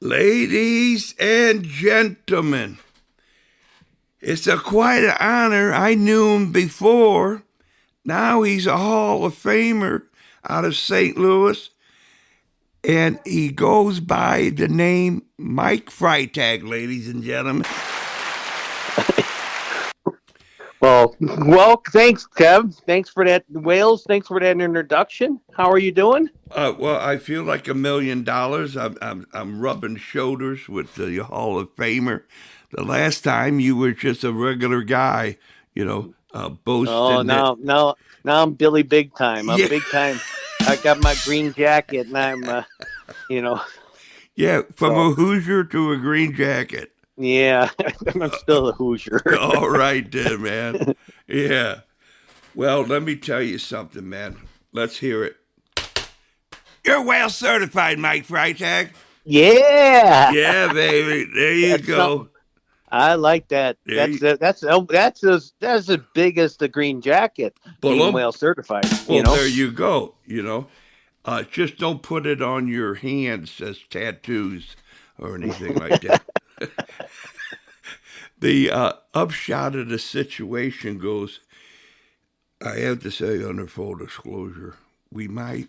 Ladies and gentlemen, it's a quite an honor. I knew him before. Now he's a Hall of Famer out of St. Louis, and he goes by the name Mike Freitag, ladies and gentlemen. Well, thanks, Kev. Thanks for that, Wales. Thanks for that introduction. How are you doing? Well, I feel like $1,000,000. I'm rubbing shoulders with the Hall of Famer. The last time you were just a regular guy, Oh, boasting that. now I'm Billy Big Time. I'm Yeah, big time. I got my green jacket, and you know, yeah, from so a Hoosier to a Green Jacket. yeah, I'm still a Hoosier. All right, then, man. Yeah. Well, let me tell you something, man. Let's hear it. You're well certified, Mike Freitag. Yeah, Yeah, baby. There you that's something. go. I like that. There you, That's as big as the green jacket being well, well certified. well, there you go. Just don't put it on your hands as tattoos or anything like that. The upshot of the situation goes, I have to say, under full disclosure, we might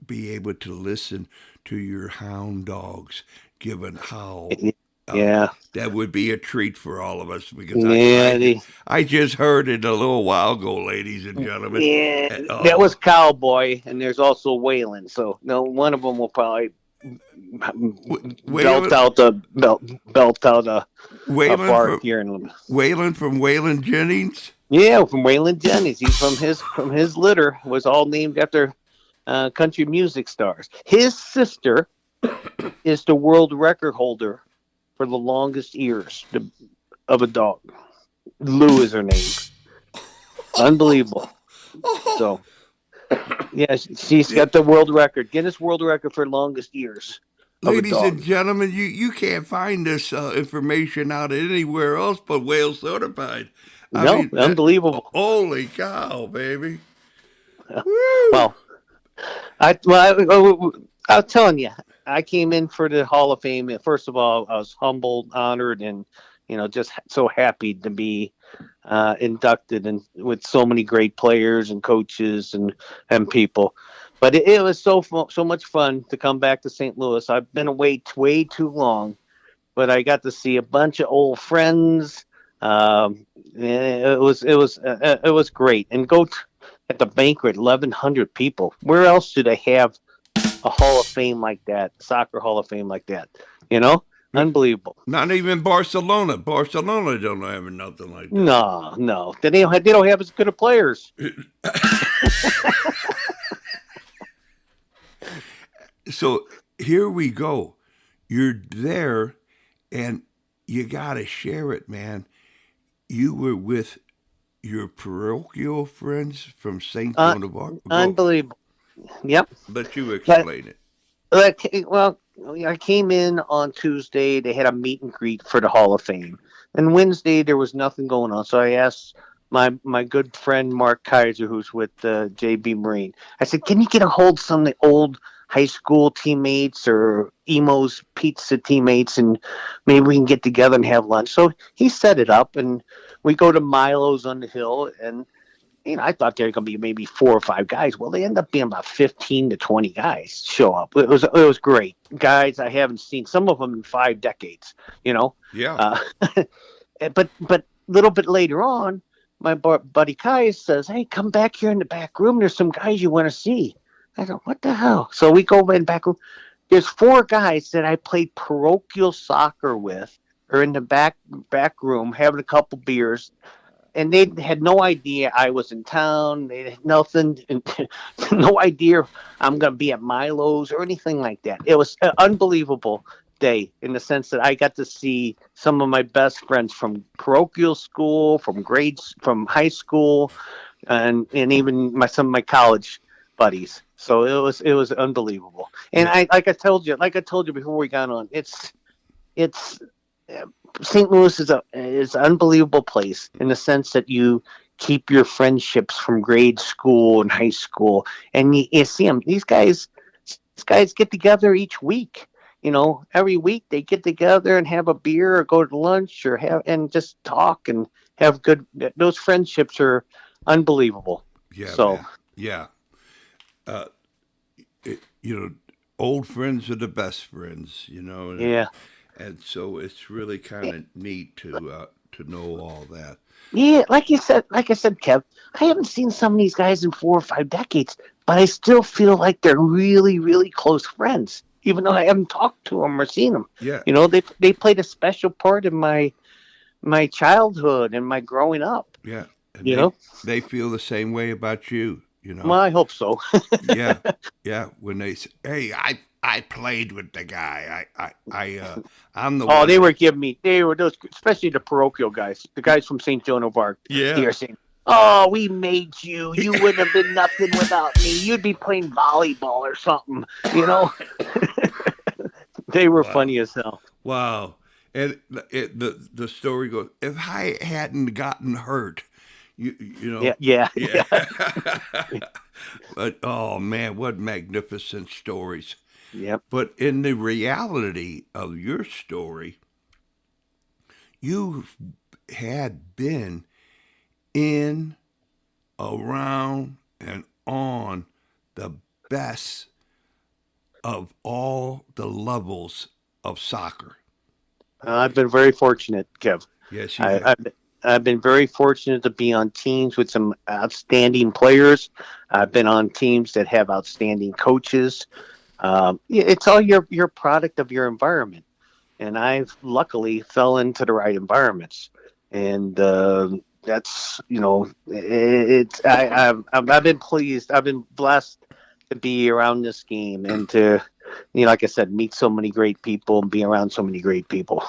be able to listen to your hound dogs give a howl. Yeah, That would be a treat for all of us because yeah. I just heard it a little while ago, ladies and gentlemen. Yeah, that Oh, was Cowboy, and there's also Waylon. So no, one of them will probably Waylon, belt out a Waylon bark from here in them. Waylon Jennings. Yeah, from Waylon Jennings. He's from his litter was all named after country music stars. His sister is the world record holder for the longest ears of a dog. Lou is her name. Unbelievable. So. Yes, she's got the world record, Guinness World Record for longest ears of a Ladies and dog. gentlemen, you can't find this information out anywhere else but Wales Certified. I No, mean, unbelievable. holy cow, baby. Woo! Well, I'm telling you, I came in for the Hall of Fame. First of all, I was humbled, honored, and just so happy to be inducted and with so many great players and coaches and people. But it was so much fun to come back to St. Louis. I've been away way too long, but I got to see a bunch of old friends. It was great, and at the banquet, 1,100 people. Where else do they have a Hall of Fame like that, soccer Hall of Fame like that? Unbelievable. Not even Barcelona. Barcelona don't have nothing like that. No, they don't have as good of players. So here we go. You're there, and you gotta share it, man. You were with your parochial friends from St. Bonaventure. Unbelievable. Yep. Let you But, explain it. well, I came in on Tuesday. They had a meet and greet for the Hall of Fame. And Wednesday, there was nothing going on. So I asked my good friend Mark Kaiser, who's with JB Marine. I said, can you get a hold of some of the old high school teammates or Emo's pizza teammates, and maybe we can get together and have lunch? So he set it up, and we go to Milo's on the hill, and I thought there were going to be maybe 4 or 5 guys. Well, they end up being about 15 to 20 guys show up. It was great. Guys I haven't seen, some of them in 5 decades, Yeah. But a little bit later on, my buddy Kai says, hey, come back here in the back room. There's some guys you want to see. I go, what the hell? So we go in the back room. There's 4 guys that I played parochial soccer with, are in the back room having a couple beers. And they had no idea I was in town. They had nothing, no idea I'm going to be at Milo's or anything like that. It was an unbelievable day in the sense that I got to see some of my best friends from parochial school, from high school, and even some of my college buddies. So it was unbelievable. And Yeah. like I told you before we got on, it's St. Louis is an unbelievable place in the sense that you keep your friendships from grade school and high school, and you see them. These guys get together each week. every week they get together and have a beer or go to lunch or have and just talk and have good. Those friendships are unbelievable. Yeah, So man. Yeah. Uh, you know, old friends are the best friends. yeah, And so it's really kind of neat to know all that. yeah. Like I said, Kev, I haven't seen some of these guys in 4 or 5 decades, but I still feel like they're really, really close friends, even though I haven't talked to them or seen them. Yeah, They played a special part in my childhood and my growing up. yeah. And You they know, they feel the same way about you. well, I hope so. Yeah, yeah. When they say, "Hey, I played with the guy. I'm the Oh, one they that." were giving me. They were those, especially the parochial guys, the guys from St. Joan of Arc. They Yeah. are saying, "Oh, we made you. You wouldn't have been nothing without me. You'd be playing volleyball or something." You know, they were Wow. funny as hell. Wow. And the story goes, if I hadn't gotten hurt, you Yeah, know, yeah, yeah. yeah, But oh man, what magnificent stories. yep. But in the reality of your story, you had been in, around, and on the best of all the levels of soccer. I've been very fortunate, Kev. Yes, you I, have. I've been very fortunate to be on teams with some outstanding players. I've been on teams that have outstanding coaches. Yeah, it's all your product of your environment, and I've luckily fell into the right environments, and that's it's I've been pleased. I've been blessed to be around this game and to like I said, meet so many great people and be around so many great people.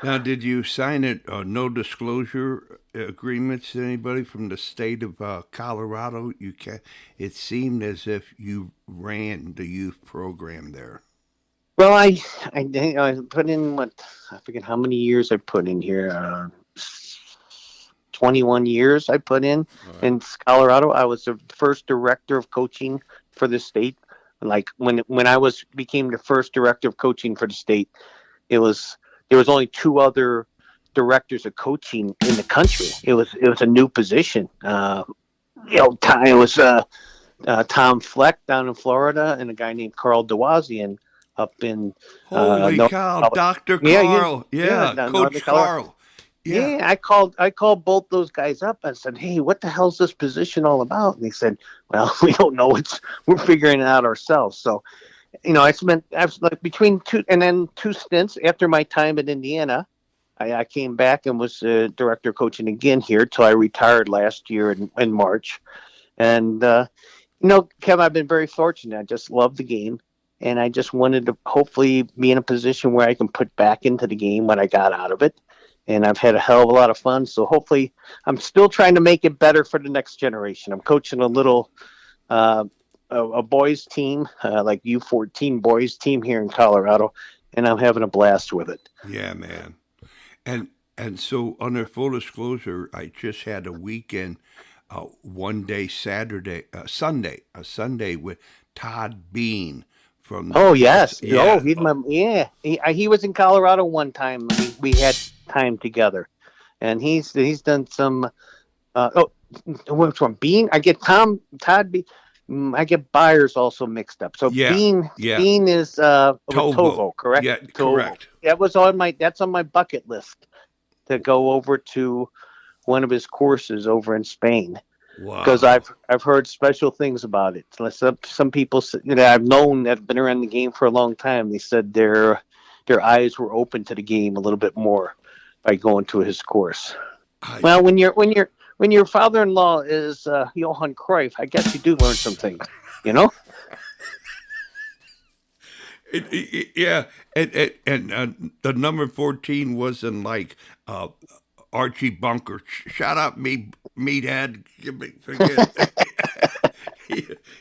Now, did you sign no disclosure agreements to anybody from the state of Colorado? You can. It seemed as if you ran the youth program there. Well, I put in what I forget how many years I put in here. 21 years I put All right. in Colorado. I was the first director of coaching for the state. Like when I was became the first director of coaching for the state, it was there was only two other directors of coaching in the country. It was a new position. It was Tom Fleck down in Florida and a guy named Carl DeWazian up in Holy North cow, Colorado. Dr. Yeah, Carl. yeah, Yeah, down Northern Coach Colorado. Carl. Yeah. Yeah, I called both those guys up and said, "Hey, what the hell's this position all about?" And they said, "Well, we don't know. We're figuring it out ourselves." So, I've like between two and then two stints after my time in Indiana. I came back and was director of coaching again here till I retired last year in March. And Kevin, I've been very fortunate. I just love the game, and I just wanted to hopefully be in a position where I can put back into the game what I got out of it. And I've had a hell of a lot of fun. So hopefully, I'm still trying to make it better for the next generation. I'm coaching a little uh, a boys team, like U14 boys team here in Colorado, and I'm having a blast with it. Yeah, man. And and so under full disclosure, I just had a weekend, one day Saturday, Sunday, a Sunday with Todd Bean from Oh yes, oh yeah, he was in Colorado one time. We had time together, and he's done some. Oh, which one? Bean? I get Todd Bean. I get Byers also mixed up. So yeah, Bean yeah. Bean is with Tovo. Tovo, correct? Yeah, Tovo. correct. That's on my bucket list to go over to one of his courses over in Spain because Wow. I've heard special things about it. Some people that I've known that have been around the game for a long time, they said their eyes were open to the game a little bit more by going to his course. I, Well, when your father-in-law is Johan Cruyff, I guess you do learn some things, you know. yeah, and the number 14 wasn't like Archie Bunker. Shut up, meathead. Forget.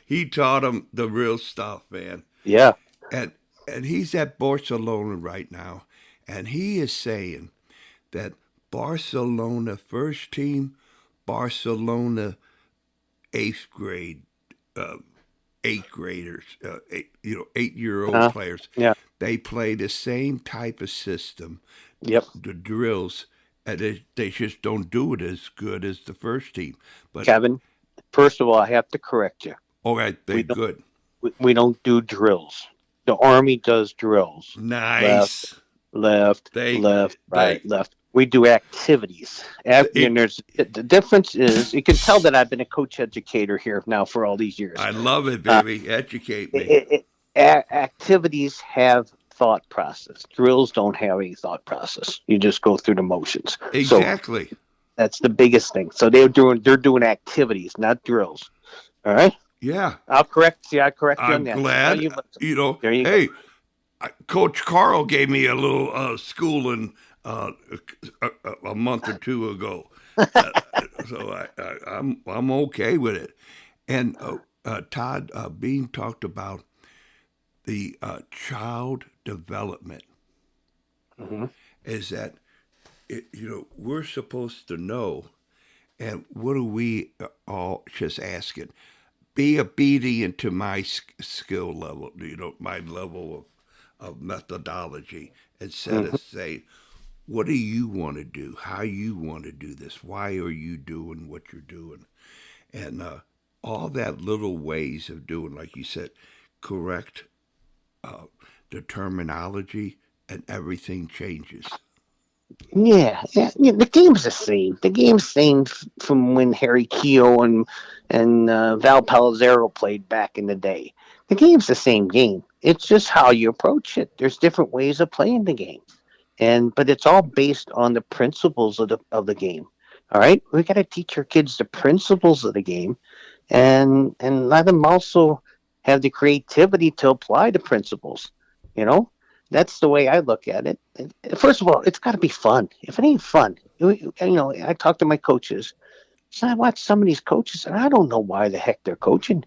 he taught him the real stuff, man. Yeah. And and he's at Barcelona right now, and he is saying that Barcelona first team, Barcelona eighth grade, uh, eighth graders, 8-year-old Uh, players. yeah. they play the same type of system, Yep. the drills, and they just don't do it as good as the first team. But Kevin, first of all, I have to correct you. all right, they're We don't good. we don't do drills. The Army does drills. Left, Nice. left, They left, they right, left. We do activities. And it, there's the difference is you can tell that I've been a coach educator here now for all these years. I love it, Uh, baby. Educate me. activities have thought process. Drills don't have any thought process. You just go through the motions. So Exactly. that's the biggest thing. So they're doing activities, not drills. All right. Yeah. I'll correct you. I correct you on I'm that. glad. You there you go. Hey, Coach Carl gave me a little schooling a month or two ago, so I'm okay with it. And Todd Bean talked about the child development. Mm-hmm. Is that we're supposed to know, and what are we all just asking? Be obedient to my skill level, my level of methodology, instead Mm-hmm. of saying, what do you want to do? How you want to do this? Why are you doing what you're doing? And all that little ways of doing, like you said, correct the terminology, and everything changes. Yeah. The game's the same. The game's same from when Harry Keogh and Val Palazzaro played back in the day. The game's the same game. It's just how you approach it. There's different ways of playing the game, but it's all based on the principles of the game. All right, we got to teach our kids the principles of the game, and let them also have the creativity to apply the principles. You know, that's the way I look at it. First of all, it's got to be fun. If it ain't fun, I talk to my coaches. So I watch some of these coaches, and I don't know why the heck they're coaching.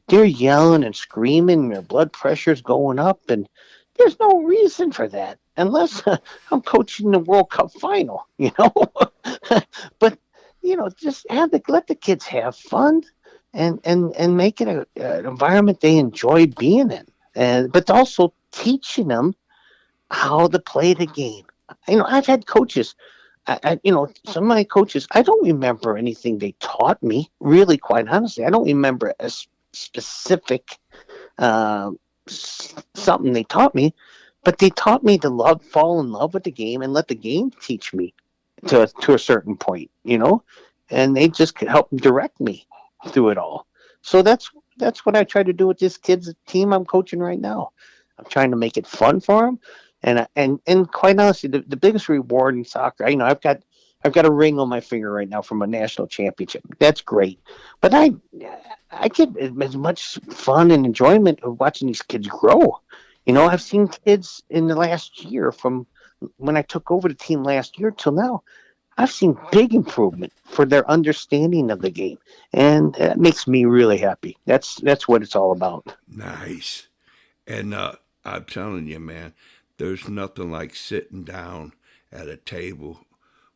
They're yelling and screaming, their blood pressure's going up, and there's no reason for that unless I'm coaching the World Cup final. But just let the kids have fun, and make it an environment they enjoy being in, but also teaching them how to play the game. I've had coaches. Some of my coaches, I don't remember anything they taught me. Really, quite honestly, I don't remember a specific uh, something they taught me, but they taught me to fall in love with the game, and let the game teach me to a certain point. And they just help direct me through it all. So that's what I try to do with this kids team I'm coaching right now. I'm trying to make it fun for them, and quite honestly, the biggest reward in soccer, I've got a ring on my finger right now from a national championship. That's great, but I get as much fun and enjoyment of watching these kids grow. I've seen kids in the last year, from when I took over the team last year till now. I've seen big improvement for their understanding of the game, and that makes me really happy. That's what it's all about. Nice. And I'm telling you, man, there's nothing like sitting down at a table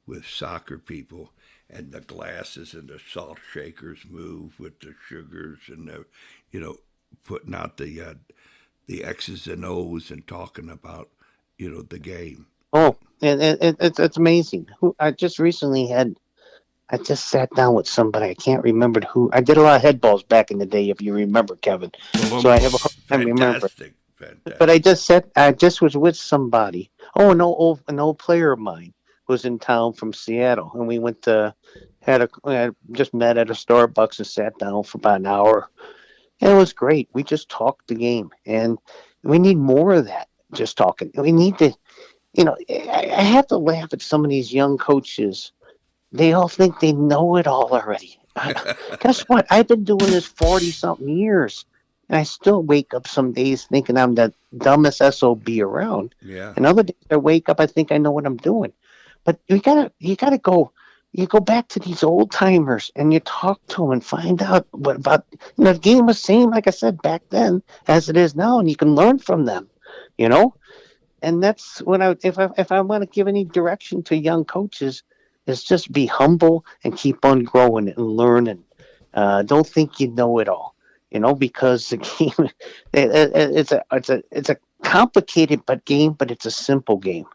with soccer people, and the glasses and the salt shakers move with the sugars, and putting out the X's and O's and talking about the game. Oh, and it's amazing. I just sat down with somebody. I can't remember who. I did a lot of head balls back in the day, if you remember, Kevin. So I have a hard time remembering. Fantastic, But fantastic. I just was with somebody. Oh, an old player of mine was in town from Seattle, and we had just met at a Starbucks and sat down for about an hour. And it was great. We just talked the game, and we need more of that. Just talking. We need to. I have to laugh at some of these young coaches. They all think they know it all already. Guess what? I've been doing this 40 something years, and I still wake up some days thinking I'm the dumbest SOB around. Yeah. And other days I wake up, I think I know what I'm doing. But you gotta go. You go back to these old timers and you talk to them and find out what about. The game was same, like I said, back then as it is now, and you can learn from them. You know, and that's when if I want to give any direction to young coaches, is just be humble and keep on growing and learning. Don't think you know it all, because the game it's a complicated but it's a simple game.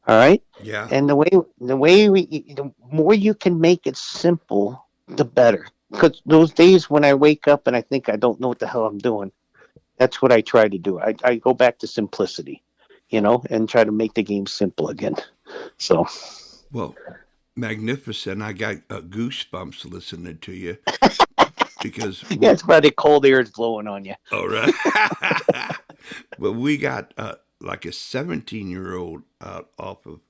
All right. Yeah. And the more you can make it simple, the better. Because those days when I wake up and I think I don't know what the hell I'm doing, that's what I try to do. I go back to simplicity, and try to make the game simple again. So, Well, magnificent. I got goosebumps listening to you because yeah, it's probably cold air is blowing on you. all right. But we got like a 17-year-old out off of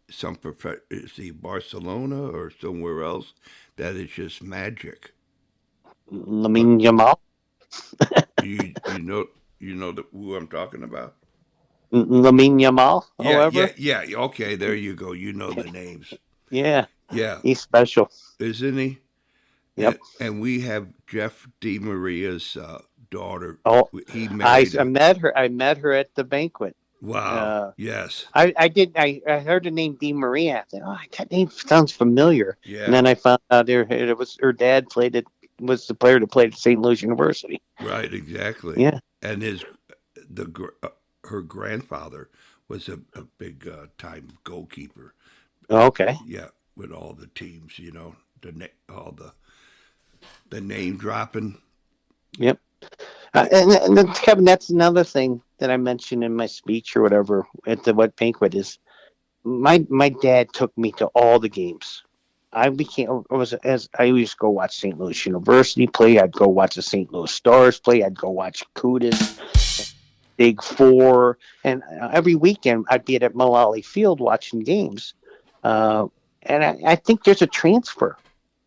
see Barcelona or somewhere else that is just magic. Uh, Lamine Yamal. you know who I'm talking about. Lamine Yamal, Yeah, yeah, however. yeah. Okay, there you go. You know the names. Yeah, Yeah, he's special. isn't he? Yep. And we have Jeff DiMaria's daughter. Oh, He I, married I a met her. I met her at the banquet. wow. Uh, Yes. I did. I heard the name Di Maria. I thought, oh, that name sounds familiar. And Yeah. then I found out it was her dad was the player that played at St. Louis University. Right. Exactly. Yeah. And her grandfather was a big time goalkeeper. Okay. Yeah, with all the teams. All the name dropping. Yep. And then, Kevin, that's another thing that I mentioned in my speech or whatever at the what banquet is. My dad took me to all the games. I was as I used to go watch St. Louis University play. I'd go watch the St. Louis Stars play. I'd go watch Cudis, Big Four, and every weekend I'd be at Mullally Field watching games. And I think there's a transfer.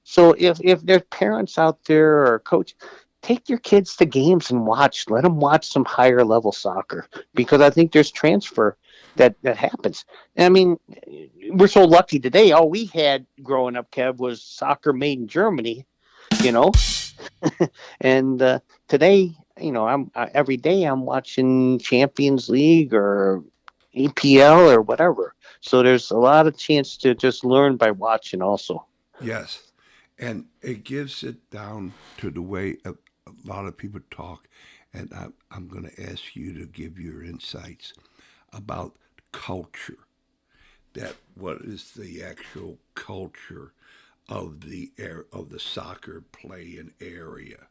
So if there's parents out there or coach, take your kids to games and watch. Let them watch some higher level soccer because I think there's transfer that happens. And I mean, we're so lucky today. All we had growing up, Kev, was soccer made in Germany, you know. And today, every day I'm watching Champions League or EPL or whatever. So there's a lot of chance to just learn by watching also. Yes. And it gives it down to the way a lot of people talk. And I'm going to ask you to give your insights about culture. That what is the actual culture of the soccer playing area?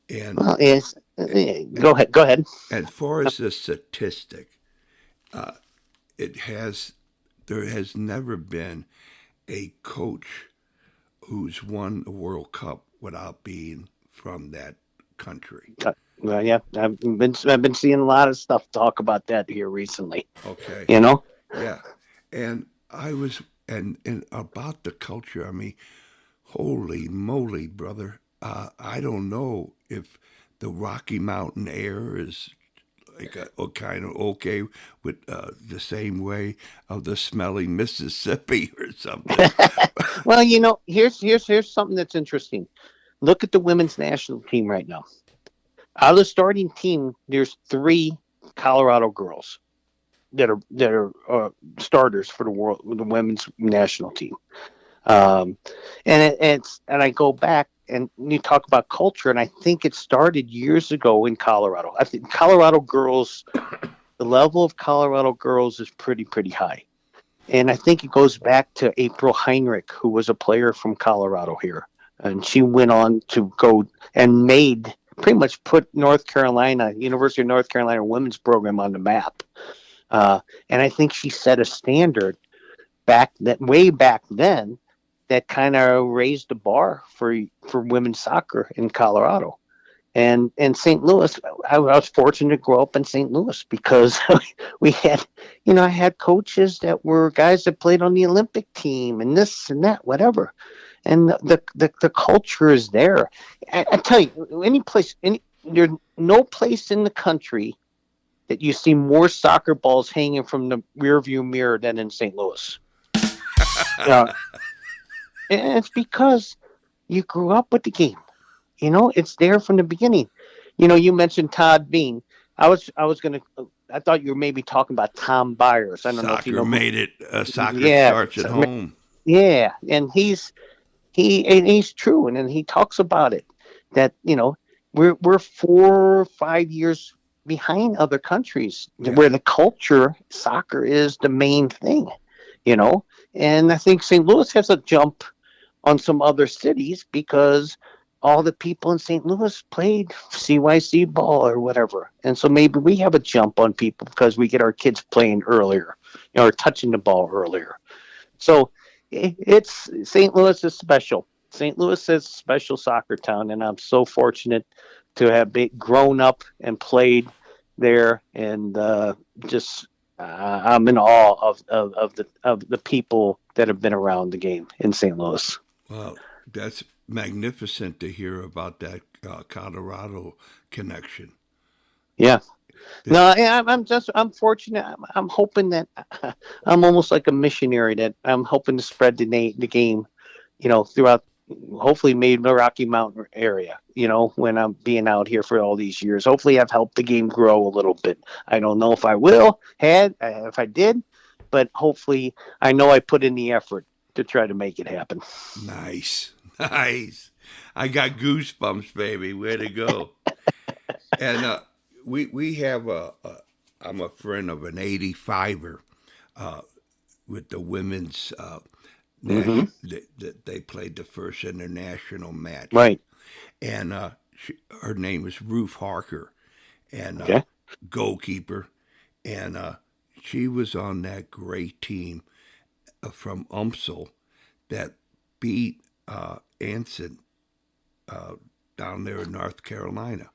And Well, yes. Go ahead. Go ahead. as far as the statistic, uh, it has there has never been a coach who's won a World Cup without being from that country. Well, yeah, I've been seeing a lot of stuff talk about that here recently. Okay. You know. Yeah. And I was and about the culture, I mean, holy moly, brother. I don't know if the Rocky Mountain air is like a kind of okay with the same way of the smelly Mississippi or something. Well, here's something that's interesting. Look at the women's national team right now. Out of the starting team, there's 3 Colorado girls that are starters for the women's national team. And I go back and you talk about culture, and I think it started years ago in Colorado. I think the level of Colorado girls is pretty high, and I think it goes back to April Heinrich, who was a player from Colorado here, and she went on to go and pretty much put University of North Carolina women's program on the map. And I think she set a standard way back then that kind of raised the bar for women's soccer in Colorado. And St. Louis, I was fortunate to grow up in St. Louis because we had, I had coaches that were guys that played on the Olympic team and this and that, whatever. And the culture is there. I tell you, there's no place in the country that you see more soccer balls hanging from the rearview mirror than in St. Louis. And it's because you grew up with the game. It's there from the beginning. You mentioned Todd Bean. I thought you were maybe talking about Tom Byers. I don't know if you know. Made it. Soccer Yeah, starts at home. yeah, and he's true, and then he talks about it that we're 4 or 5 years behind other countries where the culture, soccer is the main thing, you know. And I think St. Louis has a jump on some other cities because all the people in St. Louis played CYC ball or whatever. And so maybe we have a jump on people because we get our kids playing earlier, or touching the ball earlier. So it's St. Louis is special. St. Louis is a special soccer town, and I'm so fortunate to have grown up and played there, and just I'm in awe of the people that have been around the game in St. Louis. Well, that's magnificent to hear about that Colorado connection. Yeah. No, I'm fortunate. I'm hoping that I'm almost like a missionary that I'm hoping to spread the game, throughout, hopefully maybe the Rocky Mountain area, when I'm being out here for all these years. Hopefully I've helped the game grow a little bit. I don't know if I if I did, but hopefully I know I put in the effort to try to make it happen. Nice. Nice. I got goosebumps, baby. Way to go. And we have I'm a friend of an 85er with the women's they played the first international match. Right. And her name is Ruth Harker, and goalkeeper. And she was on that great team from UMSL that beat Anson down there in North Carolina.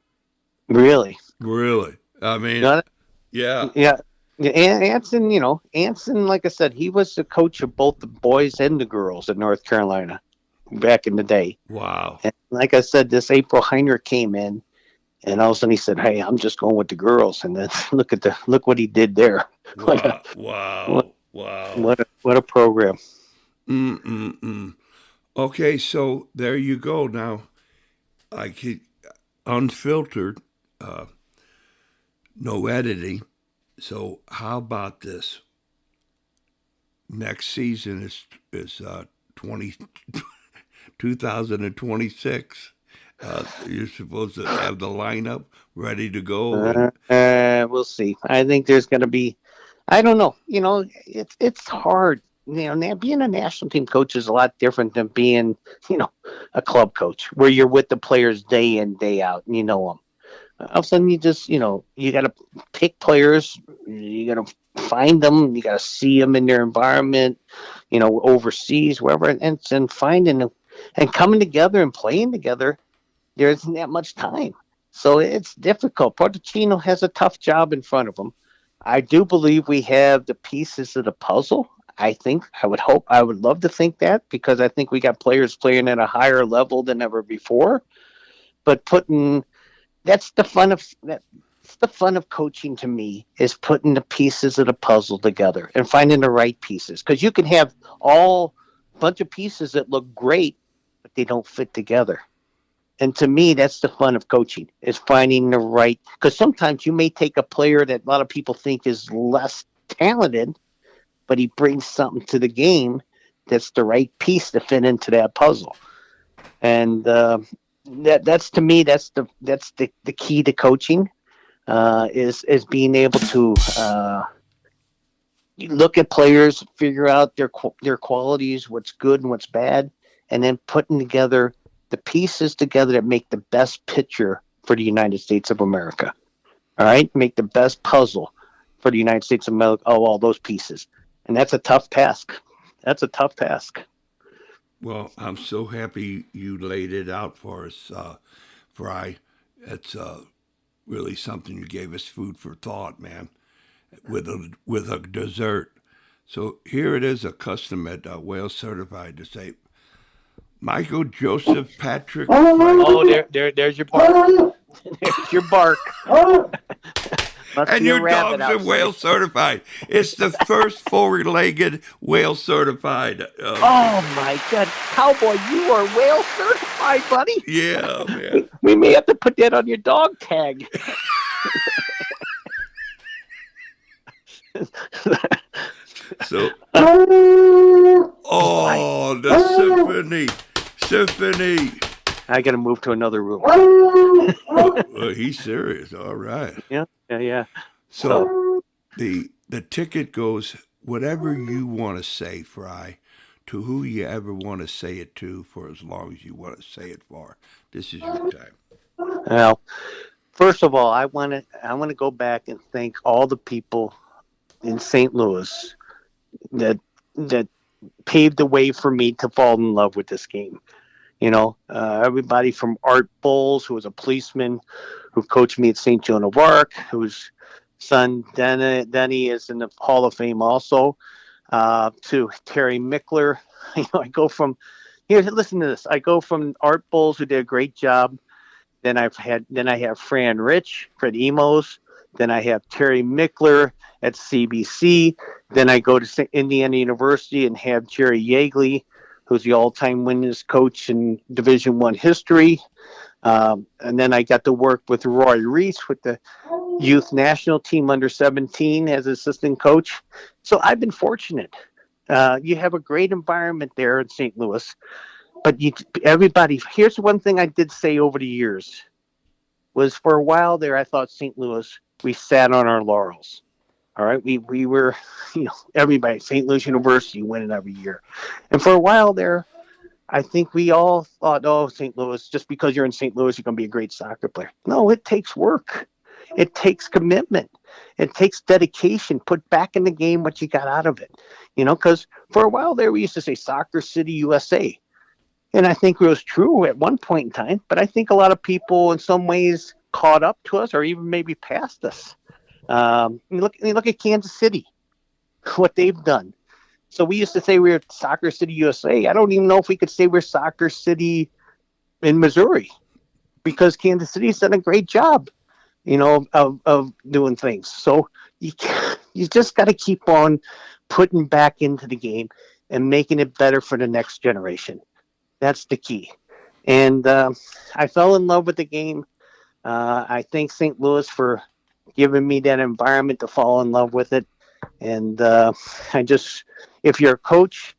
Really? Really? I mean, yeah. Yeah. Anson, like I said, he was the coach of both the boys and the girls in North Carolina back in the day. Wow. And like I said, this April Heiner came in, and all of a sudden he said, "Hey, I'm just going with the girls." And then look what he did there. Wow. Wow. What a program. Okay, so there you go. Now, I keep unfiltered, no editing. So how about this? Next season is 2026. You're supposed to have the lineup ready to go. We'll see. I think there's going to be. I don't know. It's hard. Being a national team coach is a lot different than being, a club coach where you're with the players day in, day out, and you know them. All of a sudden, you just, you got to pick players. You got to find them. You got to see them in their environment, overseas, wherever, and finding them and coming together and playing together. There isn't that much time. So it's difficult. Portocino has a tough job in front of him. I do believe we have the pieces of the puzzle. I would love to think that, because I think we got players playing at a higher level than ever before. But that's the fun of coaching to me, is putting the pieces of the puzzle together and finding the right pieces. Because you can have a bunch of pieces that look great, but they don't fit together. And to me, that's the fun of coaching, is finding the right, because sometimes you may take a player that a lot of people think is less talented, but he brings something to the game that's the right piece to fit into that puzzle. And that's to me, that's the key to coaching, is being able to look at players, figure out their qualities, what's good and what's bad, and then putting together the pieces together that make the best picture for the United States of America. All right? Make the best puzzle for the United States of America, all those pieces. And that's a tough task. Well, I'm so happy you laid it out for us, Fry. It's really something. You gave us food for thought, man, with a dessert. So here it is, a custom at Wales Certified to say, Michael Joseph Patrick. There's your bark. There's your bark. And your dog's a whale certified. It's the first four-legged whale certified. Oh my God, Cowboy, you are whale certified, buddy. Yeah, man. We may have to put that on your dog tag. So, the symphony. I got to move to another room. Oh, he's serious. All right. Yeah. Yeah. So the ticket goes whatever you want to say, Fry, to who you ever want to say it to for as long as you want to say it for. This is your time. Well, first of all, I want to go back and thank all the people in St. Louis that that paved the way for me to fall in love with this game. Everybody from Art Bowles, who was a policeman, who coached me at St. Joan of Arc, whose son Denny is in the Hall of Fame also, to Terry Mickler. I go from here. Listen to this. I go from Art Bowles, who did a great job. Then I have Fred Emos. Then I have Terry Mickler at CBC. Then I go to Indiana University and have Jerry Yeagley, who's the all-time winningest coach in Division One history. And then I got to work with Roy Reese with the youth national team under 17 as assistant coach. So I've been fortunate. You have a great environment there in St. Louis. But everybody, here's one thing I did say over the years, was for a while there, I thought St. Louis, we sat on our laurels. All right. We were, everybody, St. Louis University winning every year. And for a while there, I think we all thought, oh, St. Louis, just because you're in St. Louis, you're going to be a great soccer player. No, it takes work. It takes commitment. It takes dedication. Put back in the game what you got out of it. Because for a while there, we used to say Soccer City, USA. And I think it was true at one point in time, but I think a lot of people in some ways caught up to us or even maybe passed us. Look at Kansas City, what they've done. So we used to say we were Soccer City, USA. I don't even know if we could say we're Soccer City in Missouri because Kansas City's done a great job, of doing things. So you just got to keep on putting back into the game and making it better for the next generation. That's the key. And I fell in love with the game. I thank St. Louis for giving me that environment to fall in love with it. And if you're a coach,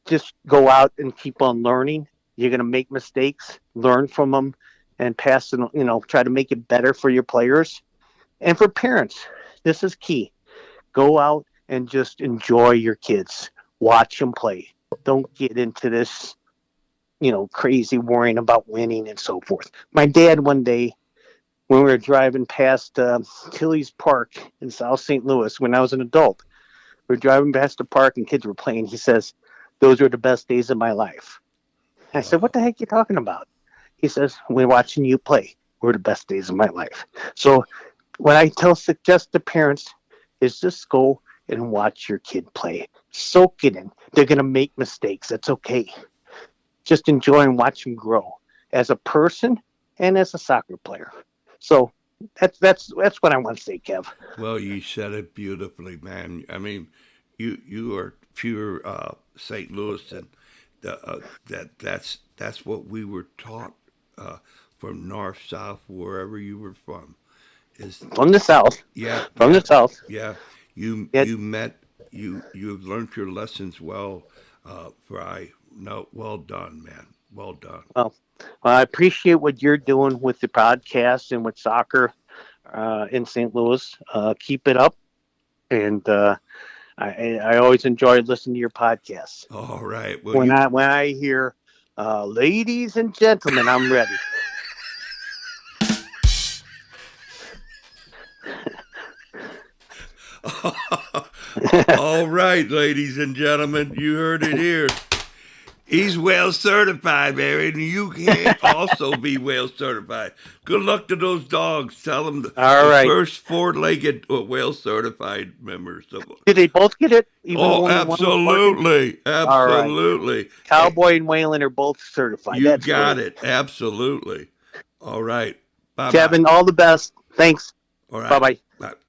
just go out and keep on learning. You're going to make mistakes, learn from them, and pass them, try to make it better for your players. And for parents, this is key. Go out and just enjoy your kids. Watch them play. Don't get into this crazy worrying about winning and so forth. My dad one day, when we were driving past Tilly's Park in South St. Louis, when I was an adult, we were driving past the park and kids were playing. He says, "Those were the best days of my life." I said, "What the heck are you talking about?" He says, "We're watching you play. Were the best days of my life." So what I suggest to parents is just go and watch your kid play. Soak it in. They're going to make mistakes. That's okay. Just enjoy and watch them grow as a person and as a soccer player. So that's what I want to say, Kev. Well, you said it beautifully, man. I mean, you are pure St. Louis, and that's what we were taught from north, south, wherever you were from. Is From the South. Yeah, From yeah, the South. yeah. You Yeah. you met you've learned your lessons well, Fry. No, well done, man. Well done. Well, I appreciate what you're doing with the podcast and with soccer in St. Louis. Keep it up. And I always enjoy listening to your podcasts. All right. Well, When I hear ladies and gentlemen, I'm ready. all right, ladies and gentlemen, you heard it here. He's well certified, Barry, and you can also be well certified. Good luck to those dogs. Tell them All the right. first four-legged well certified members. Did they both get it? Even Oh, only one was barking? absolutely, All right. absolutely. Hey, Cowboy and Whalen are both certified. you That's got great. it, absolutely. All right, bye bye. Kevin, all the best. Thanks. All Bye right, bye. bye.